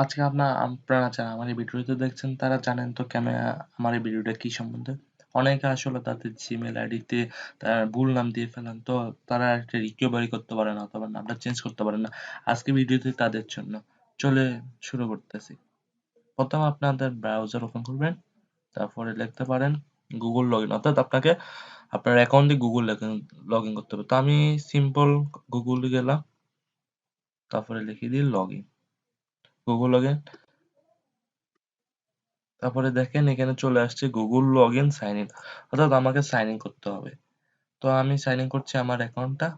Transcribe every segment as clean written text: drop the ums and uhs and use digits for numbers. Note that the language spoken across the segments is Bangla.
আজকে আপনারা যারা আমার এই ভিডিওতে দেখছেন তারা জানেন তো আমার এই ভিডিওটা কি সম্বন্ধে। অনেকে আসলে তাদের জিমেল আইডিতে তার ভুল নাম দিয়ে ফেলেন, তো তারা একটা রিকভারি করতে পারে না অথবা নামটা চেঞ্জ করতে পারে না। আজকে ভিডিওতে তাদের জন্য। চলে শুরু করতেছি। প্রথম আপনাদের ব্রাউজার ওপেন করবেন, তারপরে লিখতে পারেন গুগল লগইন, অর্থাৎ আপনাকে আপনার অ্যাকাউন্ট দিয়ে গুগল লগইন করতে হবে। তো আমি সিম্পল গুগলে গেলাম, তারপরে লিখে দিই লগইন, গুগল লগইন। তারপরে দেখেন এখানে চলে আসছে গুগল লগইন সাইন ইন, অর্থাৎ আমাকে সাইন ইন করতে হবে। তো আমি সাইন ইন করছি আমার অ্যাকাউন্টটা।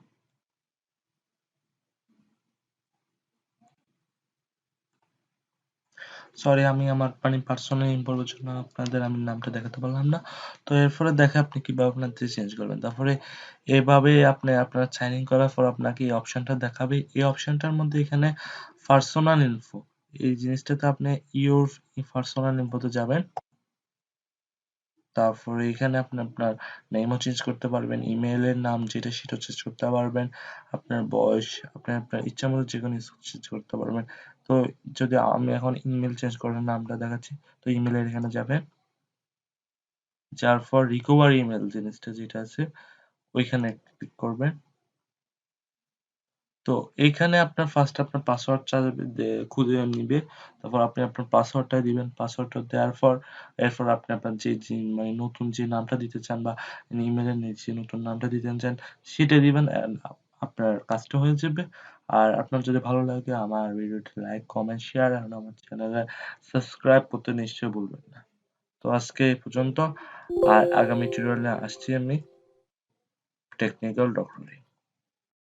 সরি, আমি আমার পার্সোনাল ইনফরমেশন জন্য আপনাদের আমি নামটা দেখাতে পারলাম না। তো এরপরে দেখে আপনি কিভাবে আপনার চেঞ্জ করবেন। তারপরে এভাবে আপনি আপনার সাইন ইন করার পর আপনাকে এই অপশনটা দেখাবে। এই অপশনটার মধ্যে এখানে পার্সোনাল ইনফো, এই জিনিসটাতে আপনি ইউর পার্সোনাল ইনফোতে যাবেন। তারপরে এখানে আপনি আপনার নেমও চেঞ্জ করতে পারবেন, ইমেইলের নাম যেটা সেটা চেঞ্জ করতে পারবেন, আপনার বয়স, আপনার ইচ্ছা মতো যেকোনো কিছু চেঞ্জ করতে পারবেন। তো যদি আমি এখন ইমেল চেঞ্জ করার নামটা দেখাচ্ছি, তো ইমেলের এখানে যাবেন, যার পর রিকভার ইমেল জিনিসটা যেটা আছে ওইখানে ক্লিক করবেন। তো এইখানে আপনার ফার্স্ট আপনার পাসওয়ার্ড চাইবে, খুঁজে নিবে। তারপর আপনি আপনার পাসওয়ার্ডটা দিবেন। পাসওয়ার্ডটা দেওয়ার পর এরপর আপনি আপনার মানে নতুন যে নামটা দিতে চান বা ইমেইলের নিচে নতুন নামটা দিতে চান সেটা দিবেন। আপনার কাজটা হয়ে যাবে। আর আপনার যদি ভালো লাগে আমার ভিডিওটি লাইক, কমেন্ট, শেয়ার আর আমার চ্যানেলে সাবস্ক্রাইব করতে নিশ্চয়ই ভুলবেন না। তো আজকে এই পর্যন্ত। আর আগামী টিউটোরিয়ালে আসছি আমি টেকনিক্যাল ডক্টরে।